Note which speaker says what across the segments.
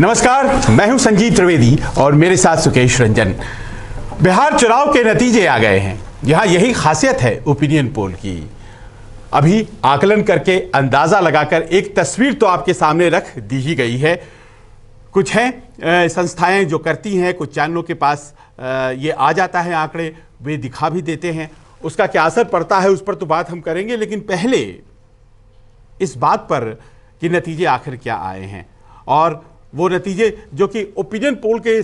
Speaker 1: नमस्कार, मैं हूं संजीव त्रिवेदी और मेरे साथ सुकेश रंजन। बिहार चुनाव के नतीजे आ गए हैं। यहां यही खासियत है ओपिनियन पोल की। अभी आकलन करके अंदाजा लगाकर एक तस्वीर तो आपके सामने रख दी ही गई है। कुछ हैं संस्थाएं जो करती हैं, कुछ चैनलों के पास ये आ जाता है आंकड़े, वे दिखा भी देते हैं। उसका क्या असर पड़ता है उस पर तो बात हम करेंगे, लेकिन पहले इस बात पर कि नतीजे आखिर क्या आए हैं, और वो नतीजे जो कि ओपिनियन पोल के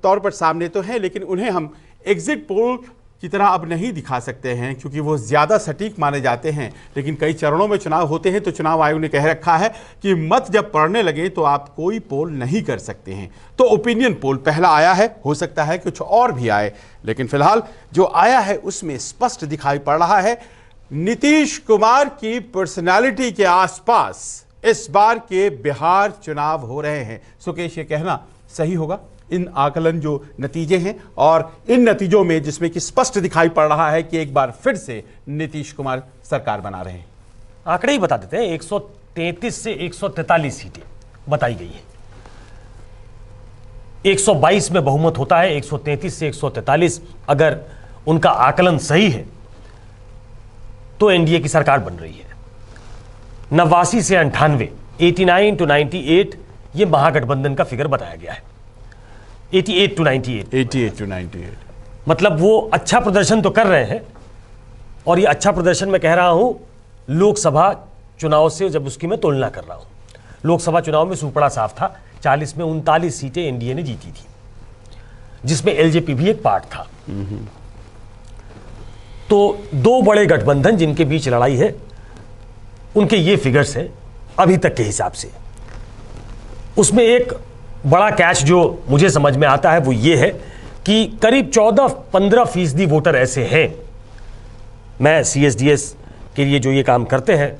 Speaker 1: तौर पर सामने तो हैं, लेकिन उन्हें हम एग्जिट पोल की तरह अब नहीं दिखा सकते हैं क्योंकि वो ज़्यादा सटीक माने जाते हैं। लेकिन कई चरणों में चुनाव होते हैं तो चुनाव आयोग ने कह रखा है कि मत जब पड़ने लगे तो आप कोई पोल नहीं कर सकते हैं। तो ओपिनियन पोल पहला आया है, हो सकता है कुछ और भी आए, लेकिन फिलहाल जो आया है उसमें स्पष्ट दिखाई पड़ रहा है नीतीश कुमार की पर्सनैलिटी के आसपास इस बार के बिहार चुनाव हो रहे हैं। सुकेश, ये कहना सही होगा? इन आकलन जो नतीजे हैं और इन नतीजों में जिसमें कि स्पष्ट दिखाई पड़ रहा है कि एक बार फिर से नीतीश कुमार सरकार बना रहे हैं।
Speaker 2: आंकड़े ही बता देते हैं, 133 से 143 सीटें बताई गई है। 122 में बहुमत होता है, 133 से 143 अगर उनका आकलन सही है तो एनडीए की सरकार बन रही है। 89 से 98, 89 to 98 ये महागठबंधन का फिगर बताया गया है। 88 to 98 मतलब वो अच्छा प्रदर्शन तो कर रहे हैं, और ये अच्छा प्रदर्शन मैं कह रहा हूं लोकसभा चुनाव से, जब उसकी मैं तुलना कर रहा हूं। लोकसभा चुनाव में सूपड़ा साफ था, 40 में 39 सीटें एनडीए ने जीती थी, जिसमें एलजेपी भी एक पार्ट था। तो दो बड़े गठबंधन जिनके बीच लड़ाई है, उनके ये फिगर्स हैं अभी तक के हिसाब से। उसमें एक बड़ा कैच जो मुझे समझ में आता है वो ये है कि करीब 14-15% वोटर ऐसे हैं। मैं सीएसडीएस के लिए जो ये काम करते हैं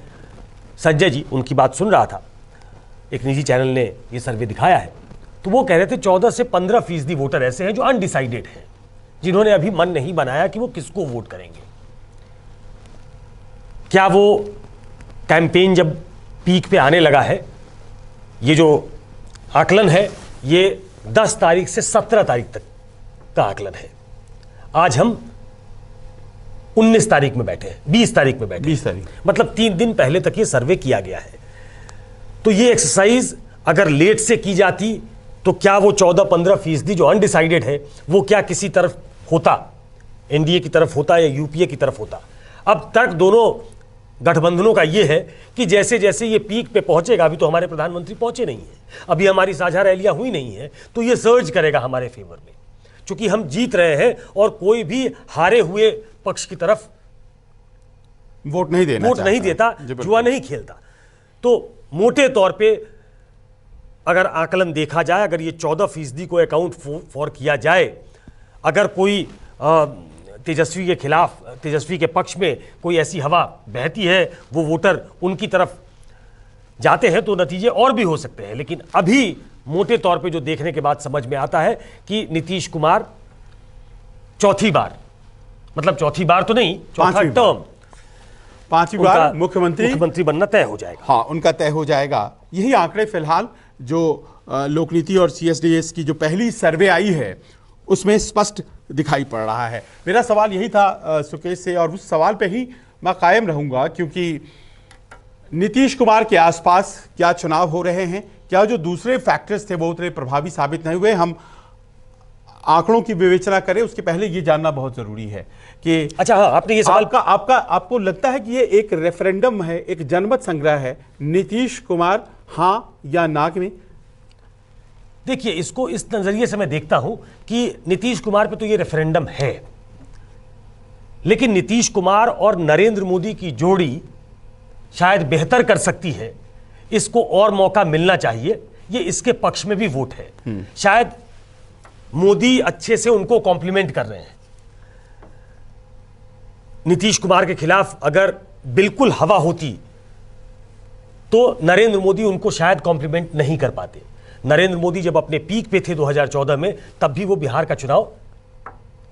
Speaker 2: संजय जी, उनकी बात सुन रहा था, एक निजी चैनल ने ये सर्वे दिखाया है, तो वो कह रहे थे 14 से 15% वोटर ऐसे हैं जो अनडिसाइडेड हैं, जिन्होंने अभी मन नहीं बनाया कि वो किसको वोट करेंगे। क्या वो कैंपेन जब पीक पे आने लगा है, ये जो आकलन है ये 10 तारीख से 17 तारीख तक का आकलन है। आज हम 19 तारीख में बैठे हैं, 20 तारीख में बैठे,
Speaker 1: 20 तारीख
Speaker 2: मतलब 3 दिन पहले तक ये सर्वे किया गया है। तो ये एक्सरसाइज अगर लेट से की जाती तो क्या वो 14-15% जो अनडिसाइडेड है वो क्या किसी तरफ होता, एनडीए की तरफ होता या यूपीए की तरफ होता? अब तक दोनों गठबंधनों का यह है कि जैसे जैसे ये पीक पे पहुंचेगा, अभी तो हमारे प्रधानमंत्री पहुंचे नहीं है, अभी हमारी साझा रैलियां हुई नहीं है, तो ये सर्ज करेगा हमारे फेवर में, क्योंकि हम जीत रहे हैं और कोई भी हारे हुए पक्ष की तरफ
Speaker 1: वोट नहीं
Speaker 2: देता, जुआ नहीं खेलता। तो मोटे तौर पे अगर आकलन देखा जाए, अगर ये 14% को अकाउंट फॉर किया जाए, अगर कोई तेजस्वी के खिलाफ, तेजस्वी के पक्ष में कोई ऐसी हवा बहती है, वो वोटर उनकी तरफ जाते हैं, तो नतीजे और भी हो सकते हैं। लेकिन अभी मोटे तौर पे जो देखने के बाद समझ में आता है कि नीतीश कुमार चौथी बार, मतलब चौथी बार तो नहीं, चौथा टर्म,
Speaker 1: 5वीं बार मुख्यमंत्री
Speaker 2: बनना तय हो जाएगा।
Speaker 1: हाँ, उनका तय हो जाएगा। यही आंकड़े फिलहाल जो लोकनीति और सीएसडीएस की जो पहली सर्वे आई है उसमें स्पष्ट दिखाई पड़ रहा है। मेरा सवाल यही था सुकेश से, और उस सवाल पे ही मैं कायम रहूंगा, क्योंकि नीतीश कुमार के आसपास क्या चुनाव हो रहे हैं, क्या जो दूसरे फैक्टर्स थे वो उतने प्रभावी साबित नहीं हुए। हम आंकड़ों की विवेचना करें उसके पहले ये जानना बहुत जरूरी है कि
Speaker 2: अच्छा, हाँ, आपने ये सवाल
Speaker 1: आपको लगता है कि ये एक रेफरेंडम है, एक जनमत संग्रह है नीतीश कुमार हां या ना में?
Speaker 2: देखिए, इसको इस नजरिए से मैं देखता हूं कि नीतीश कुमार पे तो ये रेफरेंडम है, लेकिन नीतीश कुमार और नरेंद्र मोदी की जोड़ी शायद बेहतर कर सकती है, इसको और मौका मिलना चाहिए, ये इसके पक्ष में भी वोट है। शायद मोदी अच्छे से उनको कॉम्प्लीमेंट कर रहे हैं। नीतीश कुमार के खिलाफ अगर बिल्कुल हवा होती तो नरेंद्र मोदी उनको शायद कॉम्प्लीमेंट नहीं कर पाते। नरेंद्र मोदी जब अपने पीक पे थे 2014 में, तब भी वो बिहार का चुनाव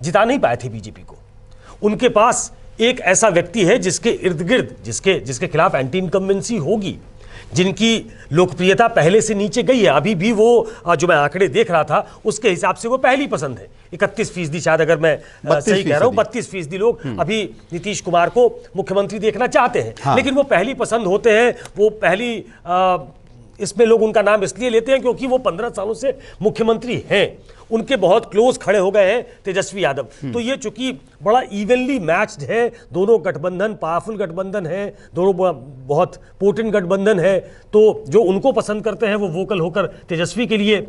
Speaker 2: जिता नहीं पाए थे बीजेपी को। उनके पास एक ऐसा व्यक्ति है जिसके इर्द गिर्द, जिसके खिलाफ एंटी इनकम्बेंसी होगी, जिनकी लोकप्रियता पहले से नीचे गई है। अभी भी वो जो मैं आंकड़े देख रहा था उसके हिसाब से वो पहली पसंद है। 31% शायद, अगर मैं सही कह रहा हूं, 32% लोग अभी नीतीश कुमार को मुख्यमंत्री देखना चाहते हैं।
Speaker 1: हाँ।
Speaker 2: लेकिन वो पहली पसंद होते हैं, वो पहली इसमें लोग उनका नाम इसलिए लेते हैं क्योंकि वो 15 सालों से मुख्यमंत्री हैं, उनके बहुत क्लोज खड़े हो गए हैं तेजस्वी यादव। तो ये चूंकि बड़ा इवनली मैच्ड है, दोनों गठबंधन पावरफुल गठबंधन है, दोनों बहुत पोटेंट गठबंधन है, तो जो उनको पसंद करते हैं वो वोकल होकर तेजस्वी के लिए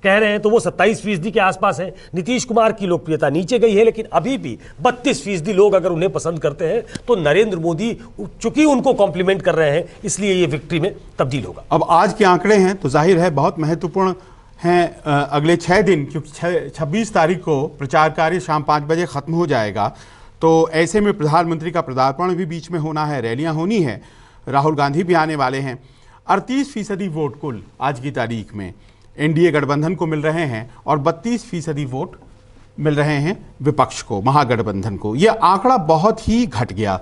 Speaker 2: कह रहे हैं, तो वो 27% के आसपास है। नीतीश कुमार की लोकप्रियता नीचे गई है, लेकिन अभी भी 32% लोग अगर उन्हें पसंद करते हैं तो नरेंद्र मोदी चूंकि उनको कॉम्प्लीमेंट कर रहे हैं इसलिए ये विक्ट्री में तब्दील होगा।
Speaker 1: अब आज के आंकड़े हैं तो जाहिर है बहुत महत्वपूर्ण हैं। अगले 6 दिन, क्योंकि 26 तारीख को प्रचार कार्य शाम 5 बजे खत्म हो जाएगा, तो ऐसे में प्रधानमंत्री का पदार्पण भी बीच में होना है, रैलियां होनी है, राहुल गांधी भी आने वाले हैं। 38% वोट कुल आज की तारीख में एनडीए गठबंधन को मिल रहे हैं और 32% वोट मिल रहे हैं विपक्ष को, महागठबंधन को। यह आंकड़ा बहुत ही घट गया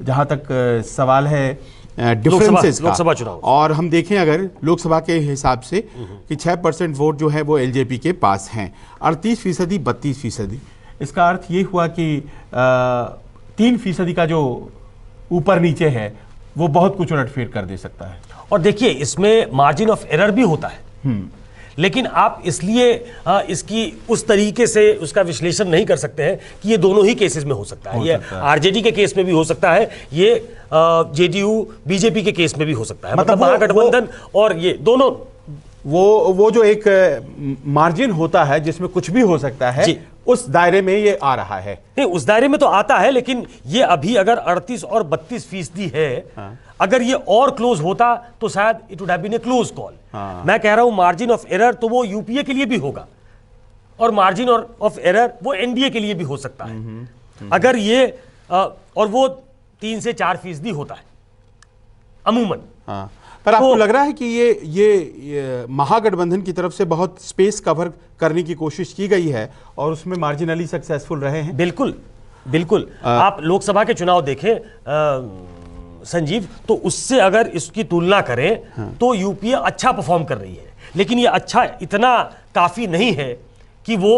Speaker 1: जहां तक सवाल है डिफरेंसेस का।
Speaker 2: लोकसभा चुनाव
Speaker 1: और हम देखें अगर लोकसभा के हिसाब से कि 6% वोट जो है वो एलजेपी के पास हैं, 38% 32%। इसका अर्थ ये हुआ कि 3% का जो ऊपर नीचे है वो बहुत कुछ उलटफेर कर दे सकता है।
Speaker 2: और देखिए इसमें मार्जिन ऑफ एरर भी होता है, लेकिन आप इसलिए इसकी उस तरीके से उसका विश्लेषण नहीं कर सकते हैं कि ये दोनों ही केसेस में हो सकता है। ये आरजेडी के केस में भी हो सकता है, ये जेडीयू बीजेपी के केस में भी हो सकता है। मतलब महागठबंधन और ये दोनों
Speaker 1: वो जो एक मार्जिन होता है जिसमें कुछ भी हो सकता है, उस दायरे में ये आ रहा है।
Speaker 2: नहीं, उस दायरे में तो आता है, लेकिन ये अभी अगर 38 और 32% है, अगर ये और क्लोज होता तो शायद it would have been a close call. मैं कह रहा हूं मार्जिन ऑफ एरर तो वो यूपीए के लिए भी होगा और मार्जिन ऑफ एरर वो एनडीए के लिए भी हो सकता है। अगर ये और वो 3 से 4% होता है अमूमन।
Speaker 1: पर आपको लग रहा है कि ये महागठबंधन की तरफ से बहुत स्पेस कवर करने की कोशिश की गई है और उसमें मार्जिनली सक्सेसफुल रहे हैं?
Speaker 2: बिल्कुल बिल्कुल। आप लोकसभा के चुनाव देखें संजीव, तो उससे अगर इसकी तुलना करें तो यूपीए अच्छा परफॉर्म कर रही है, लेकिन ये अच्छा इतना काफी नहीं है कि वो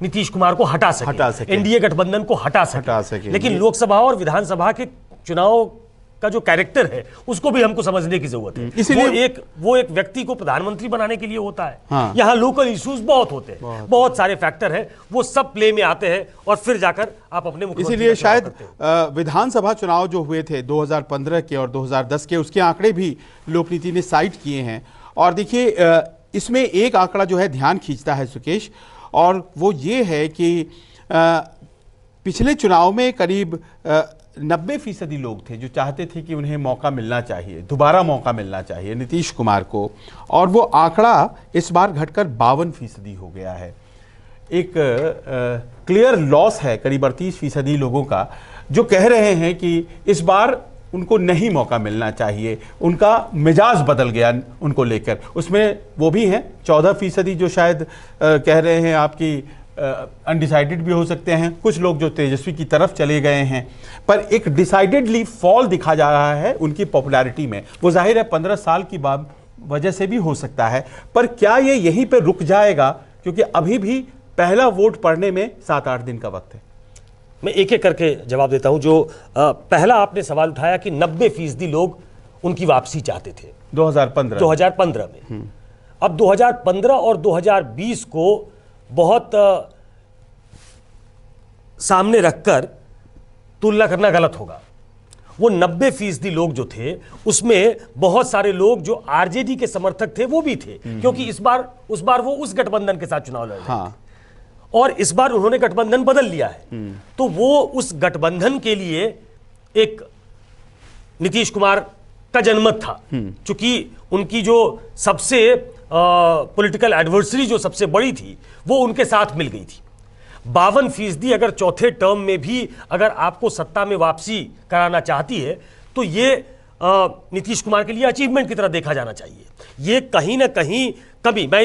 Speaker 2: नीतीश कुमार को हटा सके, एनडीए गठबंधन को हटा सके। लेकिन लोकसभा और विधानसभा के चुनाव का जो कैरेक्टर है उसको भी हमको समझने की जरूरत है। इसलिए वो एक व्यक्ति को प्रधानमंत्री बनाने के लिए होता है। हाँ। यहाँ लोकल इश्यूज बहुत होते हैं, बहुत सारे फैक्टर हैं, वो सब प्ले में आते हैं और फिर जाकर आप अपने मुख्यमंत्री।
Speaker 1: इसीलिए शायद विधानसभा चुनाव जो हुए थे 2015 के और 2010 के, उसके आंकड़े भी लोकनीति ने साइट किए हैं। और देखिए इसमें एक आंकड़ा जो है ध्यान खींचता है सुकेश, और वो ये है कि पिछले चुनाव में करीब 90% लोग थे जो चाहते थे कि उन्हें मौका मिलना चाहिए, दोबारा मौका मिलना चाहिए नीतीश कुमार को, और वो आंकड़ा इस बार घटकर 52% हो गया है। एक क्लियर लॉस है करीब 38% लोगों का जो कह रहे हैं कि इस बार उनको नहीं मौका मिलना चाहिए, उनका मिजाज बदल गया उनको लेकर। उसमें वो भी हैं 14% जो शायद कह रहे हैं आपकी अनडिसाइडेड भी हो सकते हैं, कुछ लोग जो तेजस्वी की तरफ चले गए हैं, पर एक डिसाइडेडली फॉल दिखा जा रहा है उनकी पॉपुलैरिटी में। वो जाहिर है 15 साल की वजह से भी हो सकता है, पर क्या ये यहीं पे रुक जाएगा? क्योंकि अभी भी पहला वोट पड़ने में 7-8 दिन का वक्त है।
Speaker 2: मैं एक एक करके जवाब देता हूं। जो पहला आपने सवाल उठाया कि 90% लोग उनकी वापसी चाहते थे 2015 में। अब 2015 और 2020 को बहुत सामने रखकर तुलना करना गलत होगा। वो 90% लोग जो थे उसमें बहुत सारे लोग जो आरजेडी के समर्थक थे वो भी थे, क्योंकि उस बार वो उस गठबंधन के साथ चुनाव लड़ रहे थे और इस बार उन्होंने गठबंधन बदल लिया है। तो वो उस गठबंधन के लिए एक नीतीश कुमार का जनमत था, क्योंकि उनकी जो सबसे पॉलिटिकल एडवर्सरी जो सबसे बड़ी थी वो उनके साथ मिल गई थी। 52% अगर चौथे टर्म में भी अगर आपको सत्ता में वापसी कराना चाहती है तो ये नीतीश कुमार के लिए अचीवमेंट की तरह देखा जाना चाहिए। ये कहीं ना कहीं कभी मैं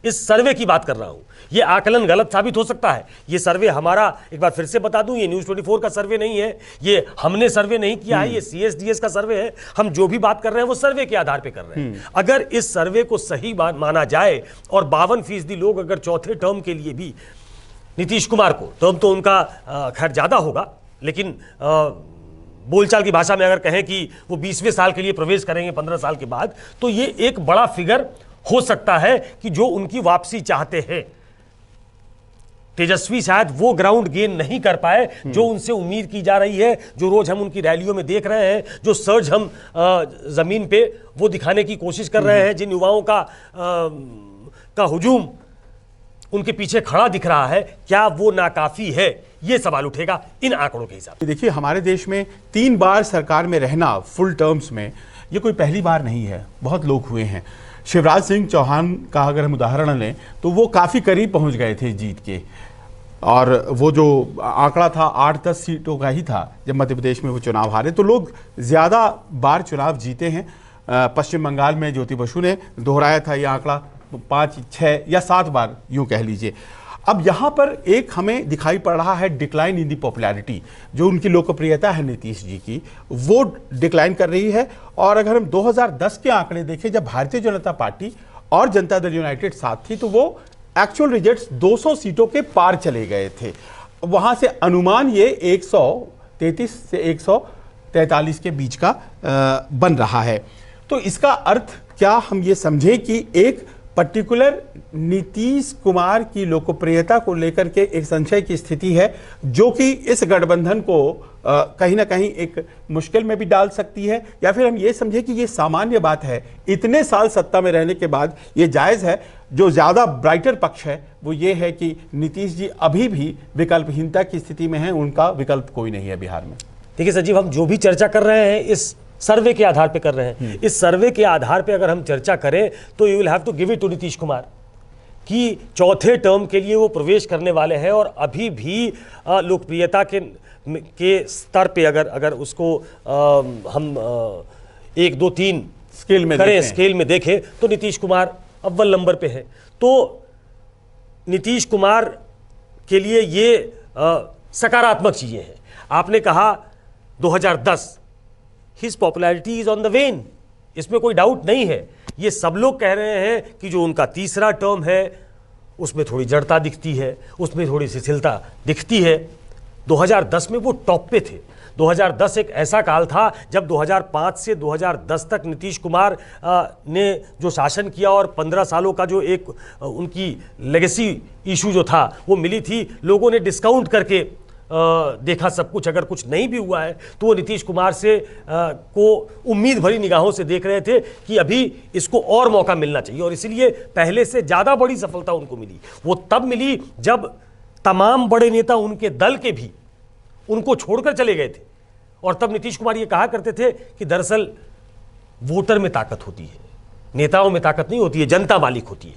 Speaker 2: इस सर्वे की बात कर रहा हूं। ये आकलन गलत साबित हो सकता है। ये सर्वे हमारा, एक बार फिर से बता दूं, ये न्यूज़ 24 का सर्वे नहीं है, ये हमने सर्वे नहीं किया है, ये CSDS का सर्वे है। हम जो भी बात कर रहे हैं वो सर्वे के आधार पे कर रहे हैं। अगर इस सर्वे को सही माना जाए और 52% लोग अगर चौथे टर्म के लिए भी नीतीश कुमार को, टर्म तो उनका खैर ज्यादा होगा, लेकिन बोलचाल की भाषा में अगर कहें कि वो 20वें साल के लिए प्रवेश करेंगे 15 साल के बाद, तो ये एक बड़ा फिगर हो सकता है कि जो उनकी वापसी चाहते हैं। तेजस्वी शायद वो ग्राउंड गेन नहीं कर पाए जो उनसे उम्मीद की जा रही है, जो रोज हम उनकी रैलियों में देख रहे हैं, जो सर्ज हम जमीन पे वो दिखाने की कोशिश कर रहे हैं, जिन युवाओं का हुजूम उनके पीछे खड़ा दिख रहा है, क्या वो नाकाफी है? ये सवाल उठेगा इन आंकड़ों के हिसाब से।
Speaker 1: देखिए, हमारे देश में 3 बार सरकार में रहना फुल टर्म्स में, ये कोई पहली बार नहीं है, बहुत लोग हुए हैं। शिवराज सिंह चौहान का अगर हम उदाहरण लें तो वो काफ़ी करीब पहुंच गए थे जीत के, और वो जो आंकड़ा था 8-10 सीटों का ही था जब मध्य प्रदेश में वो चुनाव हारे। तो लोग ज़्यादा बार चुनाव जीते हैं। पश्चिम बंगाल में ज्योति बसु ने दोहराया था ये आंकड़ा 5, 6 या 7 बार, यूँ कह लीजिए। अब यहाँ पर एक हमें दिखाई पड़ रहा है डिक्लाइन इन दी पॉपुलैरिटी, जो उनकी लोकप्रियता है नीतीश जी की, वो डिक्लाइन कर रही है। और अगर हम 2010 के आंकड़े देखें, जब भारतीय जनता पार्टी और जनता दल यूनाइटेड साथ थी, तो वो एक्चुअल रिजल्ट्स 200 सीटों के पार चले गए थे। वहाँ से अनुमान ये 133 से 143 के बीच का बन रहा है। तो इसका अर्थ क्या हम ये समझें कि एक पर्टिकुलर नीतीश कुमार की लोकप्रियता को लेकर के एक संशय की स्थिति है, जो कि इस गठबंधन को कहीं ना कहीं एक मुश्किल में भी डाल सकती है? या फिर हम ये समझें कि ये सामान्य बात है, इतने साल सत्ता में रहने के बाद ये जायज़ है? जो ज़्यादा ब्राइटर पक्ष है वो ये है कि नीतीश जी अभी भी विकल्पहीनता की स्थिति में हैं, उनका विकल्प कोई नहीं है बिहार में।
Speaker 2: देखिए सचिव, हम जो भी चर्चा कर रहे हैं इस सर्वे के आधार पे कर रहे हैं। इस सर्वे के आधार पे अगर हम चर्चा करें तो you will have to give it to Nitish Kumar कि चौथे टर्म के लिए वो प्रवेश करने वाले हैं, और अभी भी लोकप्रियता के स्तर पे अगर उसको हम 1, 2, 3 स्केल में देखें तो नीतीश कुमार अव्वल नंबर पे है। तो नीतीश कुमार के लिए ये सकारात्मक चीजें हैं। आपने कहा 2010, his popularity is on the when, इसमें कोई डाउट नहीं है। ये सब लोग कह रहे हैं कि जो उनका तीसरा टर्म है उसमें थोड़ी जड़ता दिखती है, उसमें थोड़ी शिथिलता दिखती है। 2010 में वो टॉप पे थे। 2010 एक ऐसा काल था जब 2005 से 2010 तक नीतीश कुमार ने जो शासन किया, और 15 सालों का जो एक उनकी लेगेसी इशू जो था वो मिली थी, लोगों ने डिस्काउंट करके देखा सब कुछ। अगर कुछ नहीं भी हुआ है तो वो नीतीश कुमार से को उम्मीद भरी निगाहों से देख रहे थे कि अभी इसको और मौका मिलना चाहिए, और इसलिए पहले से ज़्यादा बड़ी सफलता उनको मिली। वो तब मिली जब तमाम बड़े नेता उनके दल के भी उनको छोड़कर चले गए थे, और तब नीतीश कुमार ये कहा करते थे कि दरअसल वोटर में ताकत होती है, नेताओं में ताकत नहीं होती है, जनता मालिक होती है।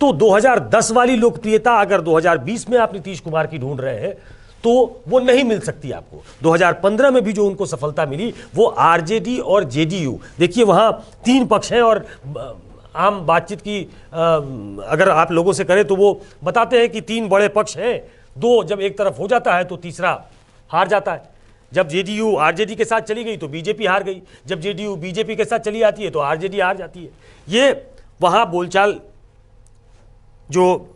Speaker 2: तो 2010 वाली लोकप्रियता अगर 2020 में आप नीतीश कुमार की ढूंढ रहे हैं तो वो नहीं मिल सकती आपको। 2015 में भी जो उनको सफलता मिली वो आरजेडी और जेडीयू, देखिए वहाँ 3 पक्ष हैं, और आम बातचीत की अगर आप लोगों से करें तो वो बताते हैं कि 3 बड़े पक्ष हैं, 2 जब एक तरफ हो जाता है तो तीसरा हार जाता है। जब जेडीयू आरजेडी के साथ चली गई तो बीजेपी हार गई, जब जेडीयू बीजेपी के साथ चली आती है तो आरजेडी हार जाती है। ये वहाँ बोलचाल जो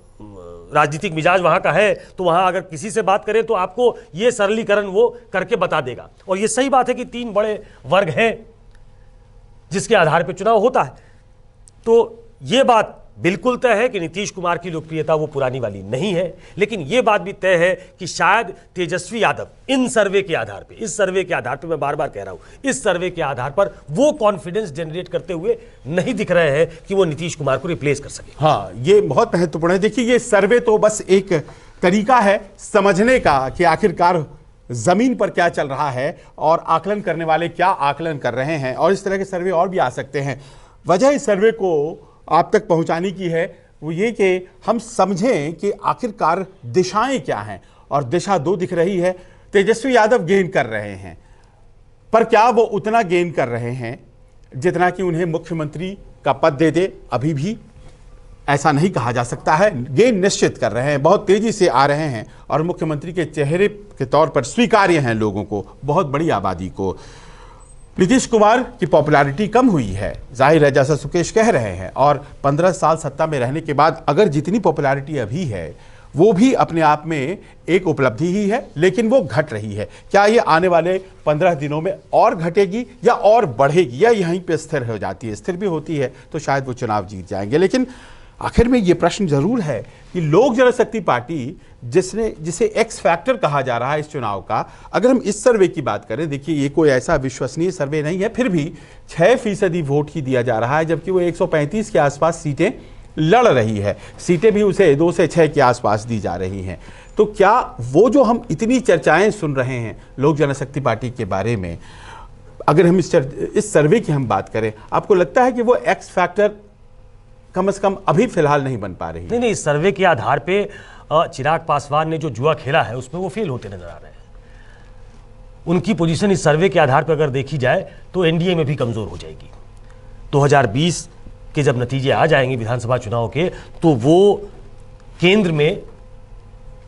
Speaker 2: राजनीतिक मिजाज वहाँ का है, तो वहाँ अगर किसी से बात करें तो आपको ये सरलीकरण वो करके बता देगा। और ये सही बात है कि 3 बड़े वर्ग हैं जिसके आधार पर चुनाव होता है। तो ये बात बिल्कुल तय है कि नीतीश कुमार की लोकप्रियता वो पुरानी वाली नहीं है, लेकिन ये बात भी तय है कि शायद तेजस्वी यादव इन सर्वे के आधार पे, इस सर्वे के आधार पे, मैं बार बार कह रहा हूं, इस सर्वे के आधार पर वो कॉन्फिडेंस जनरेट करते हुए नहीं दिख रहे हैं कि वो नीतीश कुमार को रिप्लेस कर सके।
Speaker 1: हाँ, ये बहुत महत्वपूर्ण है। देखिए, ये सर्वे तो बस एक तरीका है समझने का कि आखिरकार जमीन पर क्या चल रहा है और आकलन करने वाले क्या आकलन कर रहे हैं, और इस तरह के सर्वे और भी आ सकते हैं। वजह इस सर्वे को आप तक पहुंचाने की है वो ये कि हम समझें कि आखिरकार दिशाएं क्या हैं, और दिशा 2 दिख रही है। तेजस्वी यादव गेन कर रहे हैं, पर क्या वो उतना गेन कर रहे हैं जितना कि उन्हें मुख्यमंत्री का पद दे दे? अभी भी ऐसा नहीं कहा जा सकता है। गेन निश्चित कर रहे हैं, बहुत तेजी से आ रहे हैं और मुख्यमंत्री के चेहरे के तौर पर स्वीकार्य हैं लोगों को, बहुत बड़ी आबादी को। नीतीश कुमार की पॉपुलैरिटी कम हुई है, जाहिर है, जैसा सुकेश कह रहे हैं, और 15 साल सत्ता में रहने के बाद अगर जितनी पॉपुलैरिटी अभी है वो भी अपने आप में एक उपलब्धि ही है, लेकिन वो घट रही है। क्या ये आने वाले 15 दिनों में और घटेगी या और बढ़ेगी, या यहीं पे स्थिर हो जाती है? स्थिर भी होती है तो शायद वो चुनाव जीत जाएंगे। लेकिन आखिर में ये प्रश्न जरूर है कि लोक जनशक्ति पार्टी जिसे एक्स फैक्टर कहा जा रहा है इस चुनाव का, अगर हम इस सर्वे की बात करें, देखिए ये कोई ऐसा विश्वसनीय सर्वे नहीं है, फिर भी 6% वोट ही दिया जा रहा है, जबकि वो 135 के आसपास सीटें लड़ रही है। सीटें भी उसे 2 से 6 के आसपास दी जा रही हैं। तो क्या वो जो हम इतनी चर्चाएं सुन रहे हैं लोक जनशक्ति पार्टी के बारे में, अगर हम इस सर्वे की हम बात करें, आपको लगता है कि वो एक्स फैक्टर कम से कम अभी फिलहाल नहीं बन पा रही?
Speaker 2: नहीं, इस सर्वे के आधार पे चिराग पासवान ने जो जुआ खेला है उसमें वो फेल होते नजर आ रहे हैं। उनकी पोजीशन इस सर्वे के आधार पर अगर देखी जाए तो एनडीए में भी कमजोर हो जाएगी। 2020 के जब नतीजे आ जाएंगे विधानसभा चुनाव के, तो वो केंद्र में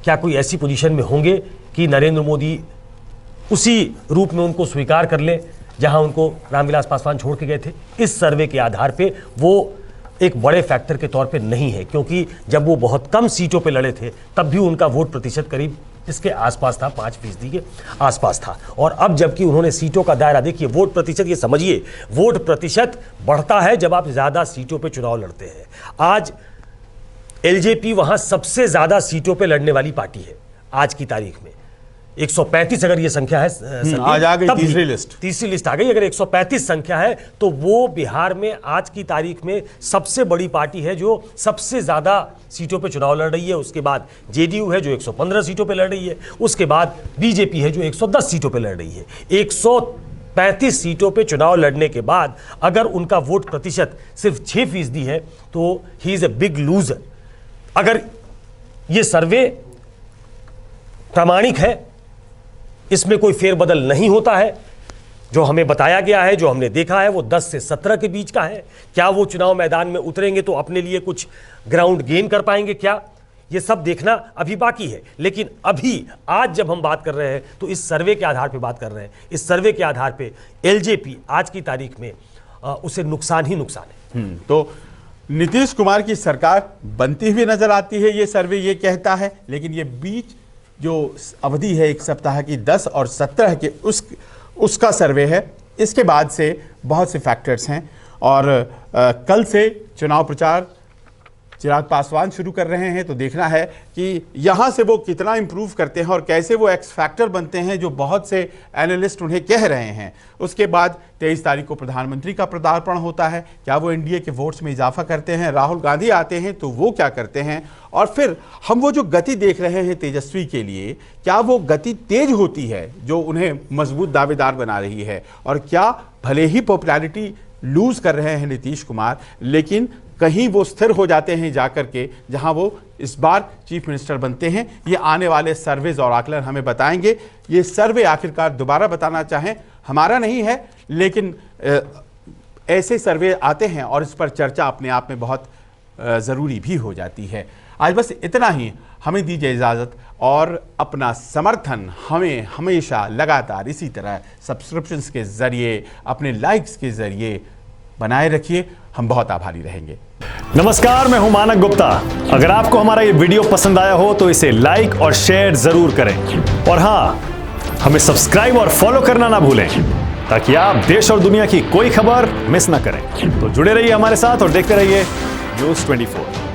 Speaker 2: क्या कोई ऐसी पोजीशन में होंगे कि नरेंद्र मोदी उसी रूप में उनको स्वीकार कर ले जहां उनको रामविलास पासवान छोड़ के गए थे? इस सर्वे के आधार पे वो एक बड़े फैक्टर के तौर पे नहीं है, क्योंकि जब वो बहुत कम सीटों पे लड़े थे तब भी उनका वोट प्रतिशत करीब इसके आसपास था, 5% के आसपास था। और अब जबकि उन्होंने सीटों का दायरा, देखिए वोट प्रतिशत, ये समझिए वोट प्रतिशत बढ़ता है जब आप ज्यादा सीटों पे चुनाव लड़ते हैं। आज एलजेपी वहां सबसे ज्यादा सीटों पे लड़ने वाली पार्टी है आज की तारीख में। 135 अगर ये संख्या है,
Speaker 1: आज आ गई तीसरी लिस्ट
Speaker 2: आ गई। अगर 135 संख्या है तो वो बिहार में आज की तारीख में सबसे बड़ी पार्टी है जो सबसे ज्यादा सीटों पे चुनाव लड़ रही है। उसके बाद जेडीयू है जो 115 सीटों पे लड़ रही है, उसके बाद बीजेपी है जो 110 सीटों पे लड़ रही है। 135 सीटों पे चुनाव लड़ने के बाद अगर उनका वोट प्रतिशत सिर्फ 6% है तो he is a big loser. अगर ये सर्वे प्रामाणिक है, इसमें कोई फेरबदल नहीं होता है, जो हमें बताया गया है, जो हमने देखा है, वो 10 से 17 के बीच का है। क्या वो चुनाव मैदान में उतरेंगे तो अपने लिए कुछ ग्राउंड गेन कर पाएंगे क्या? ये सब देखना अभी बाकी है। लेकिन अभी आज जब हम बात कर रहे हैं तो इस सर्वे के आधार पे बात कर रहे हैं। इस सर्वे के आधार पे एलजेपी आज की तारीख में उसे नुकसान ही नुकसान है।
Speaker 1: तो नीतीश कुमार की सरकार बनती हुई नजर आती है, ये सर्वे ये कहता है। लेकिन ये बीच जो अवधि है एक सप्ताह की, 10 और 17 के उसका सर्वे है। इसके बाद से बहुत से फैक्टर्स हैं और कल से चुनाव प्रचार चिराग पासवान शुरू कर रहे हैं, तो देखना है कि यहाँ से वो कितना इंप्रूव करते हैं और कैसे वो एक्स फैक्टर बनते हैं जो बहुत से एनालिस्ट उन्हें कह रहे हैं। उसके बाद 23 तारीख को प्रधानमंत्री का पदार्पण होता है। क्या वो एनडीए के वोट्स में इजाफा करते हैं? राहुल गांधी आते हैं तो वो क्या करते हैं? और फिर हम वो जो गति देख रहे हैं तेजस्वी के लिए, क्या वो गति तेज होती है जो उन्हें मजबूत दावेदार बना रही है? और क्या भले ही पॉपुलैरिटी लूज कर रहे हैं नीतीश कुमार, लेकिन कहीं वो स्थिर हो जाते हैं जाकर के जहां वो इस बार चीफ मिनिस्टर बनते हैं? ये आने वाले सर्वेज और आकलन हमें बताएंगे। ये सर्वे आखिरकार दोबारा बताना चाहें हमारा नहीं है, लेकिन ऐसे सर्वे आते हैं और इस पर चर्चा अपने आप में बहुत ज़रूरी भी हो जाती है। आज बस इतना ही, हमें दीजिए इजाज़त और अपना समर्थन हमें हमेशा लगातार इसी तरह सब्सक्रिप्शंस के ज़रिए, अपने लाइक्स के ज़रिए बनाए रखिए। हम बहुत आभारी रहेंगे।
Speaker 3: नमस्कार, मैं हूं मानक गुप्ता। अगर आपको हमारा ये वीडियो पसंद आया हो तो इसे लाइक और शेयर जरूर करें, और हाँ, हमें सब्सक्राइब और फॉलो करना ना भूलें ताकि आप देश और दुनिया की कोई खबर मिस ना करें। तो जुड़े रहिए हमारे साथ और देखते रहिए न्यूज़ 24।